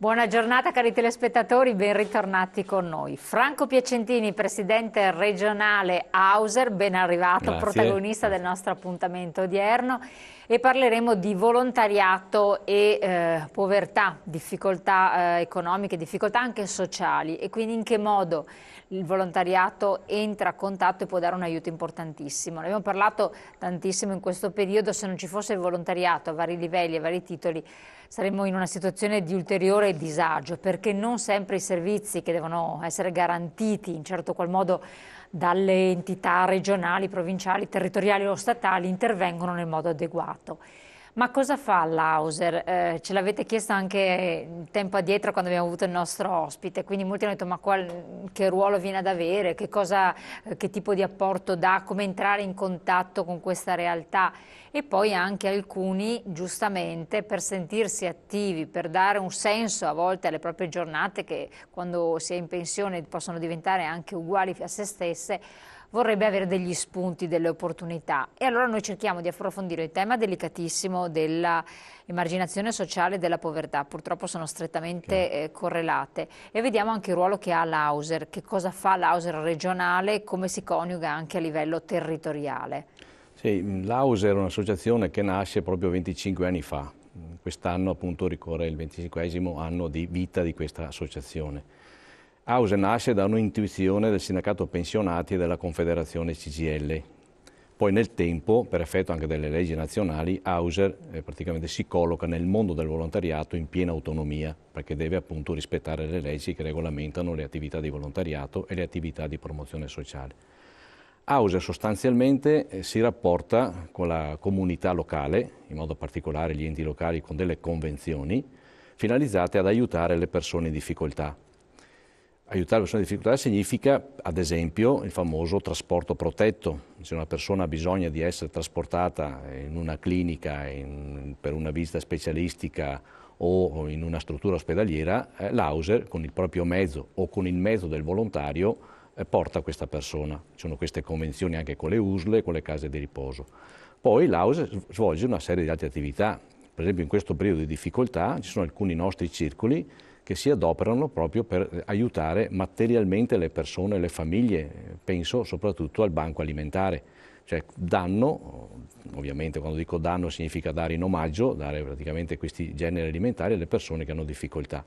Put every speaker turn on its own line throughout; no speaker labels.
Buona giornata cari telespettatori, ben ritornati con noi. Franco Piacentini, presidente regionale Auser, ben arrivato,
Grazie.
protagonista del nostro appuntamento odierno, e parleremo di volontariato e povertà, difficoltà economiche, difficoltà anche sociali, e quindi in che modo il volontariato entra a contatto e può dare un aiuto importantissimo. Ne abbiamo parlato tantissimo in questo periodo. Se non ci fosse il volontariato a vari livelli, a vari titoli, saremmo in una situazione di ulteriore disagio, perché non sempre i servizi che devono essere garantiti in certo qual modo dalle entità regionali, provinciali, territoriali o statali intervengono nel modo adeguato. Ma cosa fa l'Auser? Ce l'avete chiesto anche tempo addietro quando abbiamo avuto il nostro ospite, quindi molti hanno detto ma che ruolo viene ad avere, che tipo di apporto dà, come entrare in contatto con questa realtà, e poi anche alcuni giustamente per sentirsi attivi, per dare un senso a volte alle proprie giornate che quando si è in pensione possono diventare anche uguali a se stesse, vorrebbe avere degli spunti, delle opportunità. E allora noi cerchiamo di approfondire il tema delicatissimo della emarginazione sociale e della povertà. Purtroppo sono strettamente correlate, e vediamo anche il ruolo che ha l'Auser, che cosa fa l'Auser regionale, come si coniuga anche a livello territoriale.
Sì, l'Auser è un'associazione che nasce proprio 25 anni fa. Quest'anno appunto ricorre il 25esimo anno di vita di questa associazione. Auser nasce da un'intuizione del sindacato pensionati e della Confederazione CGIL. Poi nel tempo, per effetto anche delle leggi nazionali, Auser praticamente si colloca nel mondo del volontariato in piena autonomia, perché deve appunto rispettare le leggi che regolamentano le attività di volontariato e le attività di promozione sociale. Auser sostanzialmente si rapporta con la comunità locale, in modo particolare gli enti locali, con delle convenzioni finalizzate ad aiutare le persone in difficoltà. Aiutare le persone in difficoltà significa, ad esempio, il famoso trasporto protetto. Se una persona ha bisogno di essere trasportata in una clinica per una visita specialistica o in una struttura ospedaliera, l'Auser con il proprio mezzo o con il mezzo del volontario porta questa persona. Ci sono queste convenzioni anche con le USL e con le case di riposo. Poi l'Auser svolge una serie di altre attività. Per esempio in questo periodo di difficoltà ci sono alcuni nostri circoli che si adoperano proprio per aiutare materialmente le persone e le famiglie. Penso soprattutto al banco alimentare, cioè danno, ovviamente quando dico danno significa dare in omaggio, dare praticamente questi generi alimentari alle persone che hanno difficoltà.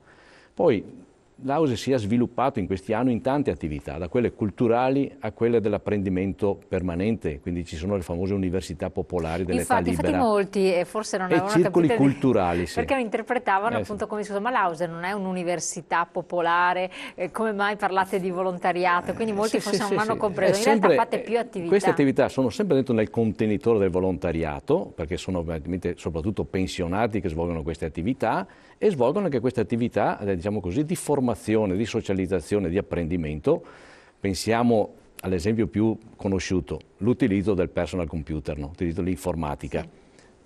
Poi l'Auser si è sviluppato in questi anni in tante attività, da quelle culturali a quelle dell'apprendimento permanente, quindi ci sono le famose università popolari dell'età libera.
Infatti molti forse non avevano
circoli
capito
culturali, sì.
Perché lo interpretavano appunto come scusa, ma l'Auser non è un'università popolare, come mai parlate di volontariato? Quindi molti forse non hanno compreso, in realtà fate più attività.
Queste attività sono sempre dentro nel contenitore del volontariato, perché sono ovviamente soprattutto pensionati che svolgono queste attività e svolgono anche queste attività, diciamo così, di formazione, di socializzazione, di apprendimento. Pensiamo all'esempio più conosciuto, l'utilizzo del personal computer, no? L'utilizzo dell'informatica. Sì.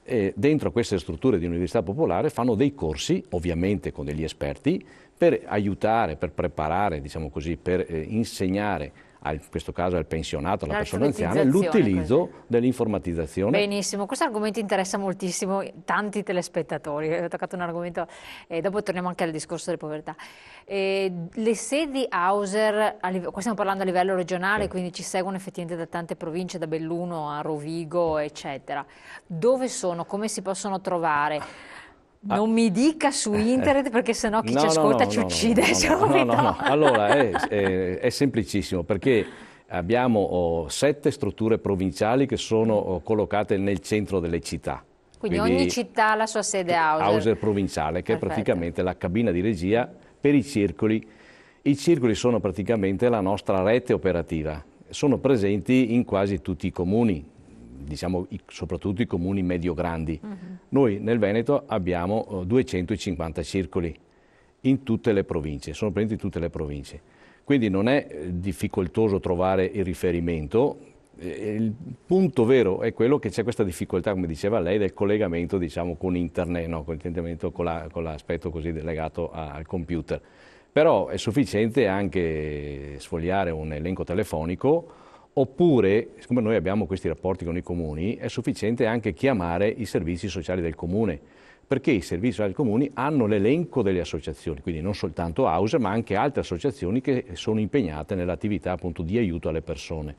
E dentro queste strutture di università popolare fanno dei corsi, ovviamente con degli esperti, per aiutare, per preparare, diciamo così, per insegnare, in questo caso al pensionato, alla persona anziana, l'utilizzo dell'informatizzazione.
Benissimo, questo argomento interessa moltissimo tanti telespettatori, ho toccato un argomento e dopo torniamo anche al discorso delle povertà. Le sedi Auser, qua stiamo parlando a livello regionale, sì, quindi ci seguono effettivamente da tante province, da Belluno a Rovigo, eccetera. Dove sono? Come si possono trovare? Non mi dica su internet perché sennò chi ci ascolta ci uccide subito.
Allora è semplicissimo, perché abbiamo 7 strutture provinciali che sono collocate nel centro delle città.
Quindi ogni città ha la sua sede Auser.
Auser provinciale, che è praticamente la cabina di regia per i circoli. I circoli sono praticamente la nostra rete operativa, sono presenti in quasi tutti i comuni, diciamo soprattutto i comuni medio-grandi. Noi nel Veneto abbiamo 250 circoli in tutte le province, sono presenti in tutte le province. Quindi non è difficoltoso trovare il riferimento. Il punto vero è quello che c'è questa difficoltà, come diceva lei, del collegamento, diciamo, con internet, no? Con l'aspetto così legato al computer. Però è sufficiente anche sfogliare un elenco telefonico, oppure, siccome noi abbiamo questi rapporti con i comuni, è sufficiente anche chiamare i servizi sociali del comune, perché i servizi sociali comuni hanno l'elenco delle associazioni, quindi non soltanto AUSE, ma anche altre associazioni che sono impegnate nell'attività appunto di aiuto alle persone.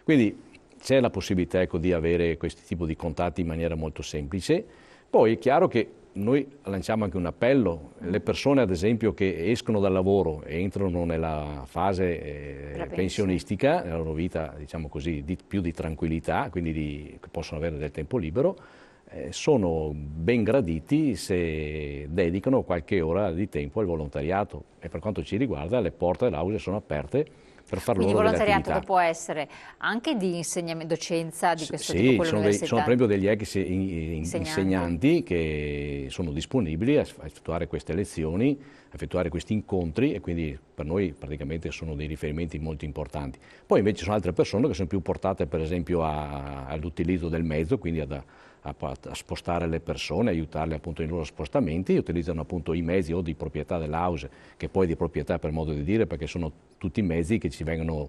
Quindi c'è la possibilità, ecco, di avere questo tipo di contatti in maniera molto semplice. Poi è chiaro che noi lanciamo anche un appello, le persone ad esempio che escono dal lavoro e entrano nella fase pensionistica, nella loro vita diciamo così più di tranquillità, quindi che possono avere del tempo libero, sono ben graditi se dedicano qualche ora di tempo al volontariato, e per quanto ci riguarda le porte dell'AUSE sono aperte per far
Quindi
loro delle attività.
volontariato che può essere anche di insegnamento, docenza di questo tipo,
Sì,
con l'università?
sono proprio degli ex insegnanti che sono disponibili a effettuare queste lezioni, a effettuare questi incontri, e quindi per noi praticamente sono dei riferimenti molto importanti. Poi invece ci sono altre persone che sono più portate per esempio all'utilizzo del mezzo, quindi a spostare le persone, aiutarle appunto nei loro spostamenti, utilizzano appunto i mezzi o di proprietà dell'AUSE, che poi di proprietà per modo di dire, perché sono tutti mezzi che ci vengono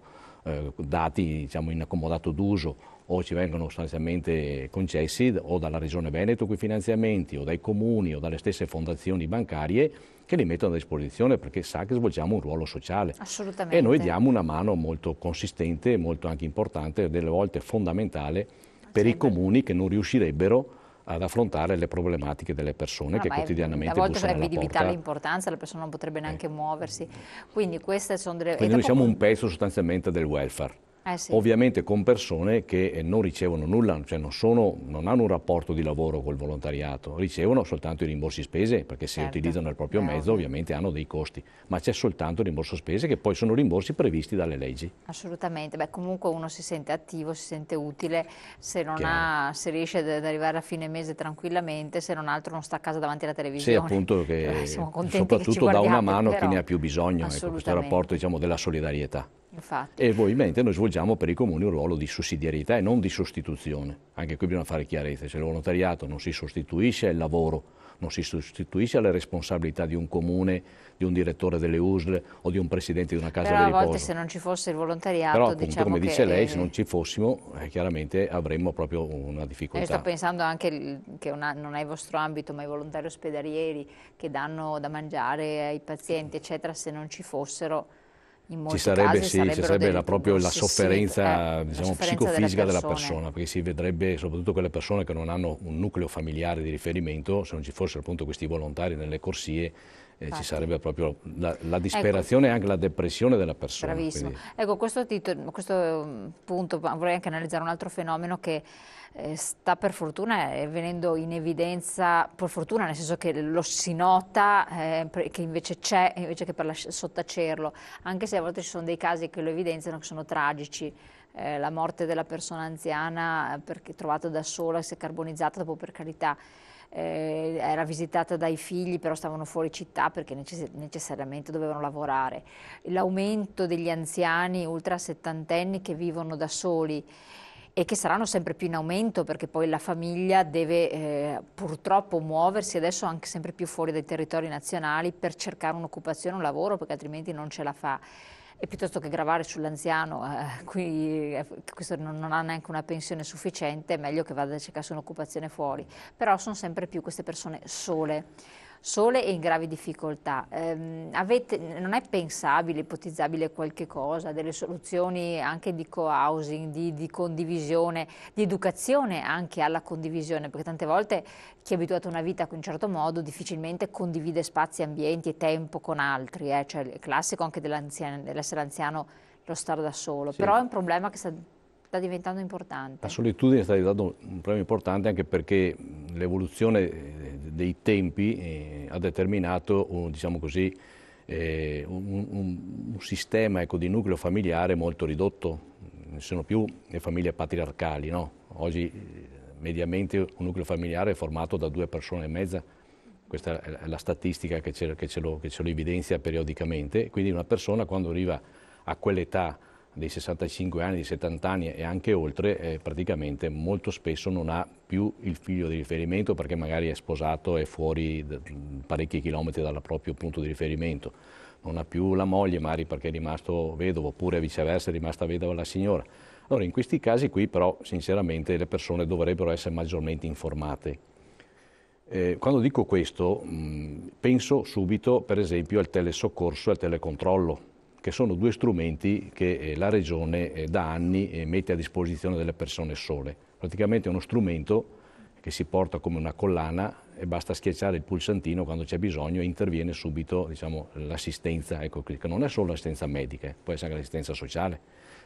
dati diciamo in accomodato d'uso o ci vengono sostanzialmente concessi o dalla Regione Veneto quei finanziamenti, o dai comuni o dalle stesse fondazioni bancarie che li mettono a disposizione, perché sa che svolgiamo un ruolo sociale.
Assolutamente.
E noi diamo una mano molto consistente, molto anche importante, delle volte fondamentale per i comuni che non riuscirebbero ad affrontare le problematiche delle persone che quotidianamente bussano alla porta.
A volte sarebbe di vitale importanza, la persona non potrebbe neanche muoversi. Quindi queste sono delle...
Quindi noi siamo un pezzo sostanzialmente del welfare.
Sì.
Ovviamente con persone che non ricevono nulla, cioè non hanno un rapporto di lavoro col volontariato, ricevono soltanto i rimborsi spese, perché se utilizzano il proprio mezzo ovviamente hanno dei costi, ma c'è soltanto il rimborso spese, che poi sono rimborsi previsti dalle leggi.
Assolutamente, beh, comunque uno si sente attivo, si sente utile, se riesce ad arrivare a fine mese tranquillamente, se non altro non sta a casa davanti alla televisione.
Sì, appunto, che
soprattutto
che dà una mano a chi ne ha più bisogno,
ecco,
questo rapporto diciamo della solidarietà.
Infatti.
E ovviamente noi svolgiamo per i comuni un ruolo di sussidiarietà e non di sostituzione. Anche qui bisogna fare chiarezza, cioè il volontariato non si sostituisce al lavoro, non si sostituisce alle responsabilità di un comune, di un direttore delle USL o di un presidente di una casa di riposo.
Però a volte se non ci fosse il volontariato,
però appunto,
diciamo
come
che...
dice lei, se non ci fossimo chiaramente avremmo proprio una difficoltà.
Sto pensando anche che non è il vostro ambito, ma i volontari ospedalieri che danno da mangiare ai pazienti, eccetera, se non ci fossero...
Ci sarebbe proprio la sofferenza, diciamo, psicofisica della persona, perché si vedrebbe soprattutto quelle persone che non hanno un nucleo familiare di riferimento, se non ci fossero appunto questi volontari nelle corsie, ci sarebbe proprio la disperazione e anche la depressione della persona.
Bravissimo.
Quindi...
Ecco, questo punto vorrei anche analizzare un altro fenomeno che sta per fortuna venendo in evidenza, per fortuna nel senso che lo si nota, che invece c'è, invece che per sottacerlo, anche se a volte ci sono dei casi che lo evidenziano che sono tragici. La morte della persona anziana perché trovata da sola, si è carbonizzata, dopo per carità era visitata dai figli, però stavano fuori città perché necessariamente dovevano lavorare. L'aumento degli anziani ultra settantenni che vivono da soli e che saranno sempre più in aumento, perché poi la famiglia deve purtroppo muoversi adesso anche sempre più fuori dai territori nazionali per cercare un'occupazione, un lavoro, perché altrimenti non ce la fa. E piuttosto che gravare sull'anziano, questo non ha neanche una pensione sufficiente, è meglio che vada a cercarsi un'occupazione fuori. Però sono sempre più queste persone sole e in gravi difficoltà. Non è pensabile, ipotizzabile qualche cosa, delle soluzioni anche di co-housing, di condivisione, di educazione anche alla condivisione, perché tante volte chi è abituato a una vita in un certo modo difficilmente condivide spazi, ambienti e tempo con altri, cioè è classico anche dell'essere anziano lo stare da solo, sì. Però è un problema che sta diventando importante.
La solitudine sta diventando un problema importante anche perché l'evoluzione dei tempi ha determinato, diciamo così, un sistema di nucleo familiare molto ridotto. Non sono più le famiglie patriarcali, no? Oggi mediamente un nucleo familiare è formato da 2 persone e mezza. Questa è la statistica che ce lo evidenzia periodicamente. Quindi una persona quando arriva a quell'età dei 65 anni, di 70 anni e anche oltre, praticamente molto spesso non ha più il figlio di riferimento perché magari è sposato e fuori parecchi chilometri dal proprio punto di riferimento, non ha più la moglie magari perché è rimasto vedovo oppure viceversa è rimasta vedova la signora. Allora in questi casi qui però sinceramente le persone dovrebbero essere maggiormente informate. Quando dico questo, penso subito per esempio al telesoccorso e al telecontrollo, che sono due strumenti che la Regione da anni mette a disposizione delle persone sole. Praticamente è uno strumento che si porta come una collana e basta schiacciare il pulsantino quando c'è bisogno e interviene subito, diciamo, l'assistenza, ecco, che non è solo l'assistenza medica, può essere anche l'assistenza sociale.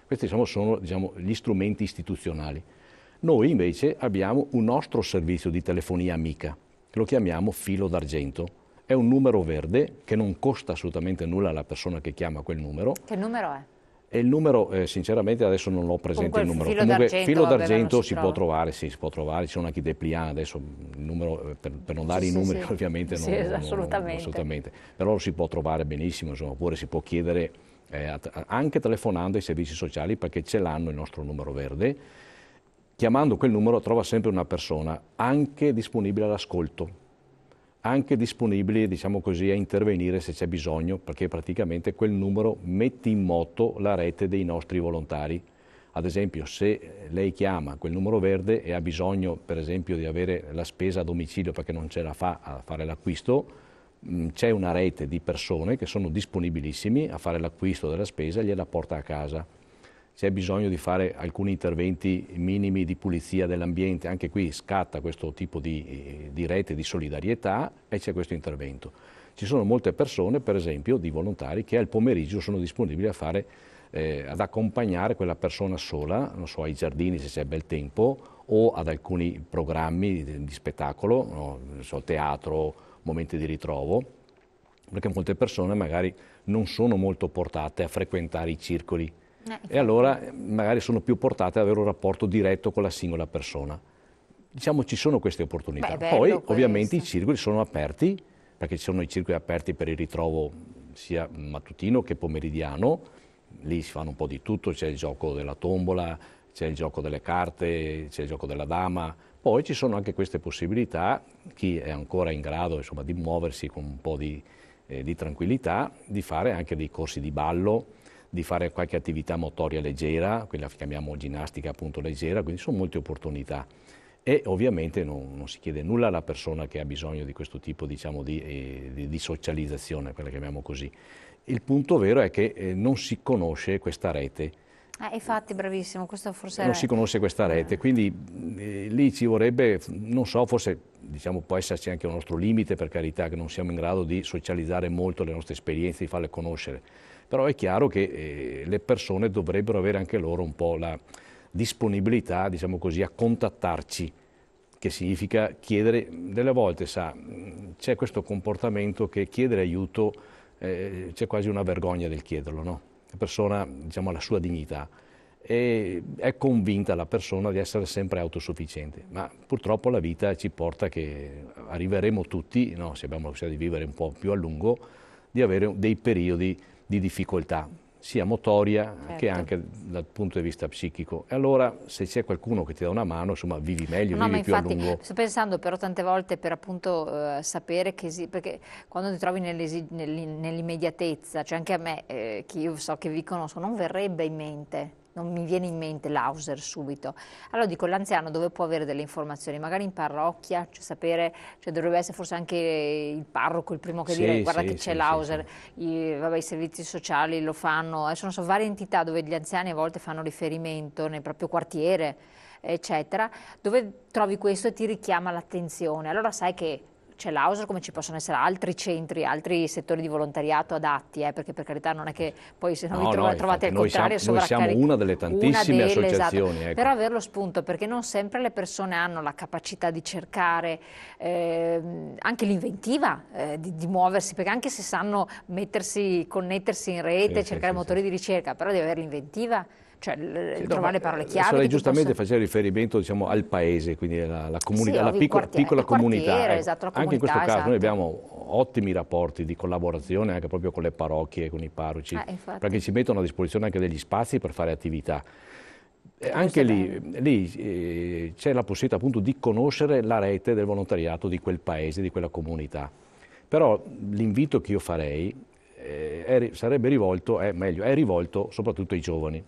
Questi sono diciamo, gli strumenti istituzionali. Noi invece abbiamo un nostro servizio di telefonia amica, che lo chiamiamo filo d'argento. È un numero verde che non costa assolutamente nulla alla persona che chiama quel numero.
Che numero è?
E il numero, sinceramente adesso non l'ho presente il numero.
Comunque
filo d'argento si può trovare, sì, si può trovare, ci sono anche dei pliant, adesso il numero, per non dare i numeri ovviamente assolutamente, però lo si può trovare benissimo, insomma, oppure si può chiedere anche telefonando ai servizi sociali perché ce l'hanno il nostro numero verde. Chiamando quel numero trova sempre una persona anche disponibile all'ascolto, anche disponibili, diciamo così, a intervenire se c'è bisogno, perché praticamente quel numero mette in moto la rete dei nostri volontari. Ad esempio, se lei chiama quel numero verde e ha bisogno, per esempio, di avere la spesa a domicilio perché non ce la fa a fare l'acquisto, c'è una rete di persone che sono disponibilissimi a fare l'acquisto della spesa e gliela porta a casa. C'è bisogno di fare alcuni interventi minimi di pulizia dell'ambiente, anche qui scatta questo tipo di rete di solidarietà e c'è questo intervento. Ci sono molte persone, per esempio, di volontari che al pomeriggio sono disponibili a fare, ad accompagnare quella persona sola, non so, ai giardini se c'è bel tempo, o ad alcuni programmi di spettacolo, no? Non so, teatro, momenti di ritrovo, perché molte persone magari non sono molto portate a frequentare i circoli. E allora magari sono più portate ad avere un rapporto diretto con la singola persona. Diciamo ci sono queste opportunità. Poi ovviamente i circoli sono aperti, perché ci sono i circoli aperti per il ritrovo sia mattutino che pomeridiano, lì si fanno un po' di tutto, c'è il gioco della tombola, c'è il gioco delle carte, c'è il gioco della dama, poi ci sono anche queste possibilità, chi è ancora in grado insomma, di muoversi con un po' di tranquillità, di fare anche dei corsi di ballo, di fare qualche attività motoria leggera, quella che chiamiamo ginnastica appunto leggera, quindi sono molte opportunità. E ovviamente non si chiede nulla alla persona che ha bisogno di questo tipo diciamo, di socializzazione, quella che chiamiamo così. Il punto vero è che non si conosce questa rete.
Infatti, bravissimo, questo forse
non si conosce questa rete, quindi lì ci vorrebbe, non so, forse diciamo, può esserci anche un nostro limite, per carità, che non siamo in grado di socializzare molto le nostre esperienze, di farle conoscere. Però è chiaro che le persone dovrebbero avere anche loro un po' la disponibilità, diciamo così, a contattarci, che significa chiedere, delle volte sa, c'è questo comportamento che chiedere aiuto, c'è quasi una vergogna del chiederlo, no? La persona, diciamo, ha la sua dignità e è convinta la persona di essere sempre autosufficiente, ma purtroppo la vita ci porta che arriveremo tutti, no, se abbiamo la possibilità di vivere un po' più a lungo, di avere dei periodi di difficoltà, sia motoria che anche dal punto di vista psichico. E allora se c'è qualcuno che ti dà una mano, insomma, vivi meglio, vivi più a lungo.
Sto pensando però tante volte per appunto sapere che perché quando ti trovi nell'immediatezza, cioè anche a me, che io so che vi conosco, non verrebbe in mente. Non mi viene in mente l'Auser subito. Allora dico, l'anziano dove può avere delle informazioni? Magari in parrocchia, cioè sapere, cioè dovrebbe essere forse anche il parroco il primo che dire guarda che c'è l'Auser, i servizi sociali lo fanno, sono varie entità dove gli anziani a volte fanno riferimento nel proprio quartiere, eccetera, dove trovi questo e ti richiama l'attenzione. Allora sai che c'è l'Auser come ci possono essere altri centri, altri settori di volontariato adatti, perché per carità non è che poi se non vi trovate al contrario
noi siamo una delle tantissime associazioni.
Esatto. Però avere lo spunto, perché non sempre le persone hanno la capacità di cercare, anche l'inventiva di muoversi, perché anche se sanno connettersi in rete, cercare motori di ricerca, però devi avere l'inventiva. Cioè trovare le parole chiave.
Lei giustamente faceva riferimento diciamo, al paese, quindi alla comunità, alla piccola comunità.
Esatto,
anche in questo caso noi abbiamo ottimi rapporti di collaborazione anche proprio con le parrocchie, con i parroci, perché ci mettono a disposizione anche degli spazi per fare attività. Anche lì c'è la possibilità appunto di conoscere la rete del volontariato di quel paese, di quella comunità. Però l'invito che io farei sarebbe rivolto, è rivolto soprattutto ai giovani.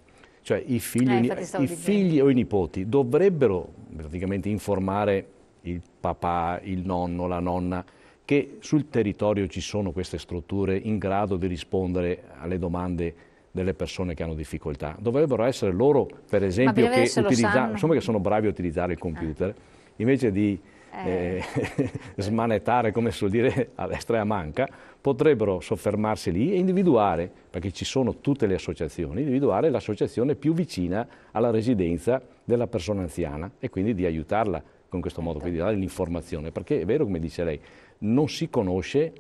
Cioè i figli o i nipoti dovrebbero praticamente informare il papà, il nonno, la nonna, che sul territorio ci sono queste strutture in grado di rispondere alle domande delle persone che hanno difficoltà. Dovrebbero essere loro, per esempio, che sono bravi a utilizzare il computer, invece di smanettare, come si suol dire, a destra e a manca, potrebbero soffermarsi lì e individuare, perché ci sono tutte le associazioni, individuare l'associazione più vicina alla residenza della persona anziana e quindi di aiutarla con questo modo, quindi di dare l'informazione, perché è vero, come dice lei, non si conosce,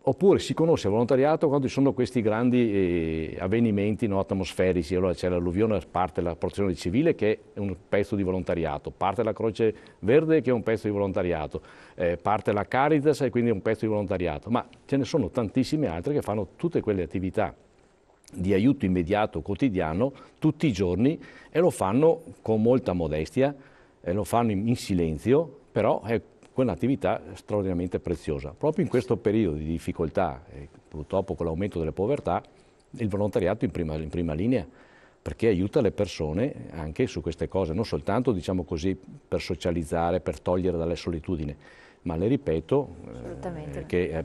oppure si conosce il volontariato quando ci sono questi grandi avvenimenti atmosferici. Allora c'è l'alluvione, parte la protezione civile che è un pezzo di volontariato, parte la Croce Verde che è un pezzo di volontariato, parte la Caritas e quindi è un pezzo di volontariato, ma ce ne sono tantissime altre che fanno tutte quelle attività di aiuto immediato quotidiano tutti i giorni e lo fanno con molta modestia, lo fanno in silenzio, però è quell'attività straordinariamente preziosa. Proprio in questo periodo di difficoltà, e purtroppo con l'aumento delle povertà, il volontariato in prima linea, perché aiuta le persone anche su queste cose, non soltanto, diciamo così, per socializzare, per togliere dalle solitudini, ma le ripeto, che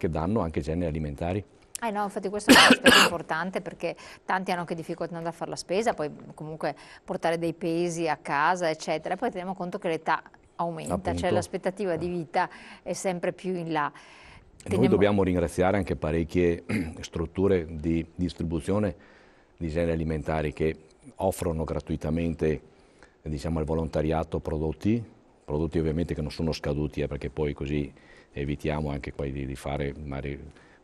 danno anche generi alimentari.
No, infatti questo è un aspetto importante perché tanti hanno anche difficoltà a fare la spesa, poi comunque portare dei pesi a casa, eccetera. E poi teniamo conto che l'età aumenta, appunto, cioè l'aspettativa di vita è sempre più in là.
Noi dobbiamo ringraziare anche parecchie strutture di distribuzione di generi alimentari che offrono gratuitamente, diciamo, al volontariato prodotti ovviamente che non sono scaduti, perché poi così evitiamo anche poi di fare magari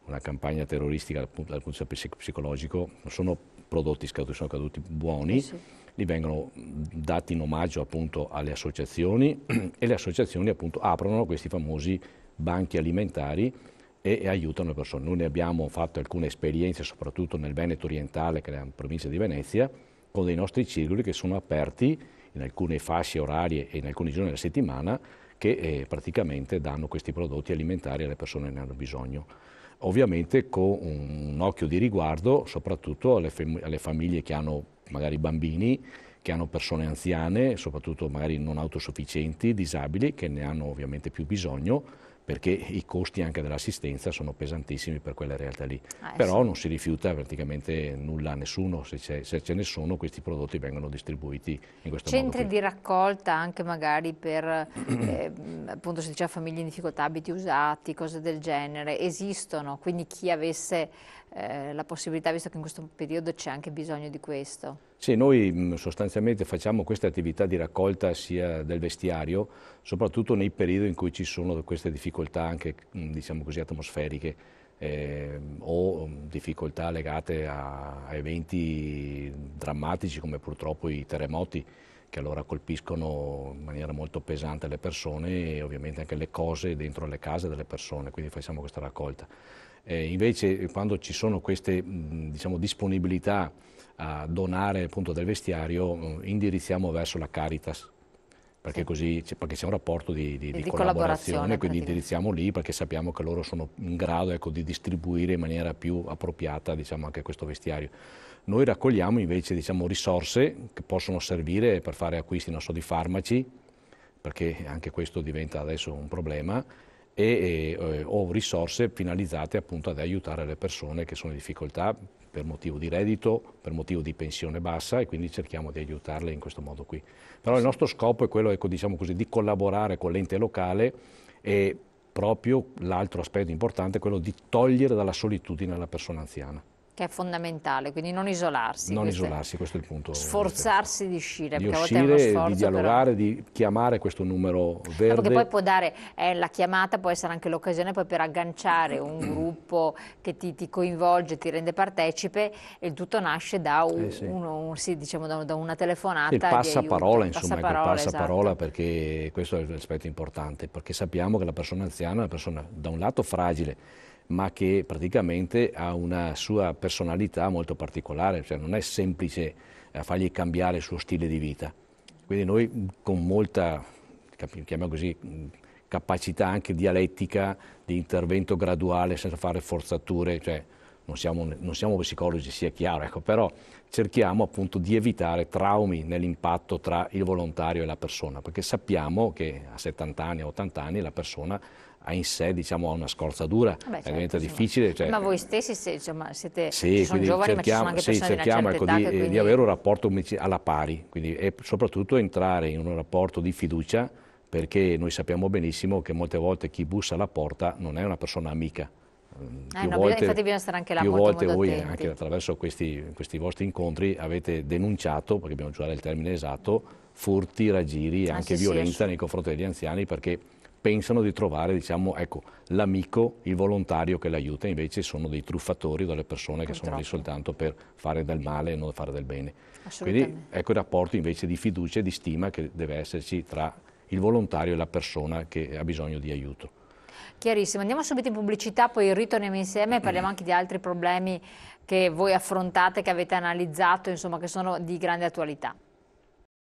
una campagna terroristica dal punto di vista psicologico. Non sono prodotti scaduti, sono caduti buoni, sì. Li vengono dati in omaggio appunto alle associazioni e le associazioni appunto aprono questi famosi banchi alimentari e aiutano le persone. Noi ne abbiamo fatto alcune esperienze soprattutto nel Veneto orientale, che è la provincia di Venezia, con dei nostri circoli che sono aperti in alcune fasce orarie e in alcuni giorni della settimana, che praticamente danno questi prodotti alimentari alle persone che ne hanno bisogno. Ovviamente con un occhio di riguardo soprattutto alle famiglie che hanno magari bambini, che hanno persone anziane, soprattutto magari non autosufficienti, disabili, che ne hanno ovviamente più bisogno, perché i costi anche dell'assistenza sono pesantissimi per quelle realtà lì. Però sì, non si rifiuta praticamente nulla a nessuno, se ce ne sono questi prodotti vengono distribuiti in questo modo.
Centri di raccolta anche magari per, appunto si diceva famiglie in difficoltà, abiti usati, cose del genere, esistono, quindi chi avesse la possibilità, visto che in questo periodo c'è anche bisogno di questo.
Sì, noi sostanzialmente facciamo queste attività di raccolta sia del vestiario, soprattutto nei periodi in cui ci sono queste difficoltà anche, diciamo così, atmosferiche o difficoltà legate a eventi drammatici come purtroppo i terremoti, che allora colpiscono in maniera molto pesante le persone e ovviamente anche le cose dentro le case delle persone, quindi facciamo questa raccolta. Invece quando ci sono queste diciamo, disponibilità a donare appunto del vestiario, indirizziamo verso la Caritas, perché così perché c'è un rapporto di collaborazione, quindi indirizziamo lì perché sappiamo che loro sono in grado, ecco, di distribuire in maniera più appropriata, diciamo, anche questo vestiario. Noi raccogliamo invece, diciamo, risorse che possono servire per fare acquisti, non so, di farmaci, perché anche questo diventa adesso un problema, o risorse finalizzate appunto ad aiutare le persone che sono in difficoltà per motivo di reddito, per motivo di pensione bassa, e quindi cerchiamo di aiutarle in questo modo qui. Però il nostro scopo è quello, ecco, diciamo così, di collaborare con l'ente locale, e proprio l'altro aspetto importante è quello di togliere dalla solitudine la persona anziana.
Che è fondamentale, quindi non isolarsi.
Non isolarsi, questo è il punto.
Sforzarsi di uscire,
perché a volte è uno sforzo, di dialogare, però, di chiamare questo numero verde.
Perché poi può dare, la chiamata può essere anche l'occasione poi per agganciare un gruppo che ti coinvolge, ti rende partecipe, e il tutto nasce da, diciamo, da una telefonata.
Il passaparola, insomma,
passaparola,
il passaparola,
esatto.
Perché questo è l'aspetto importante, perché sappiamo che la persona anziana è una persona da un lato fragile, ma che praticamente ha una sua personalità molto particolare, cioè non è semplice fargli cambiare il suo stile di vita. Quindi noi con molta, chiamiamo così, capacità anche dialettica di intervento graduale senza fare forzature, cioè non siamo psicologi, sia chiaro, ecco, però cerchiamo appunto di evitare traumi nell'impatto tra il volontario e la persona, perché sappiamo che a 70 anni, a 80 anni la persona ha in sé, diciamo, una scorza dura,
certo,
diventa difficile. Cioè,
ma voi stessi, insomma, siete,
sì,
ci sono giovani, ma ci sono anche persone di una certa età che
di avere un rapporto alla pari, quindi, e soprattutto entrare in un rapporto di fiducia, perché noi sappiamo benissimo che molte volte chi bussa alla porta non è una persona amica.
Infatti bisogna stare anche là
più
molto,
volte
molto
voi,
attenti.
anche attraverso questi vostri incontri, avete denunciato, perché dobbiamo usare il termine esatto, furti, raggiri e anche violenza nei confronti degli anziani, perché pensano di trovare, diciamo, ecco, l'amico, il volontario che l'aiuta, invece sono dei truffatori, delle persone che sono lì soltanto per fare del male e non fare del bene. Quindi ecco il rapporto invece di fiducia e di stima che deve esserci tra il volontario e la persona che ha bisogno di aiuto.
Chiarissimo, andiamo subito in pubblicità, poi ritorniamo insieme e parliamo anche di altri problemi che voi affrontate, che avete analizzato, insomma, che sono di grande attualità.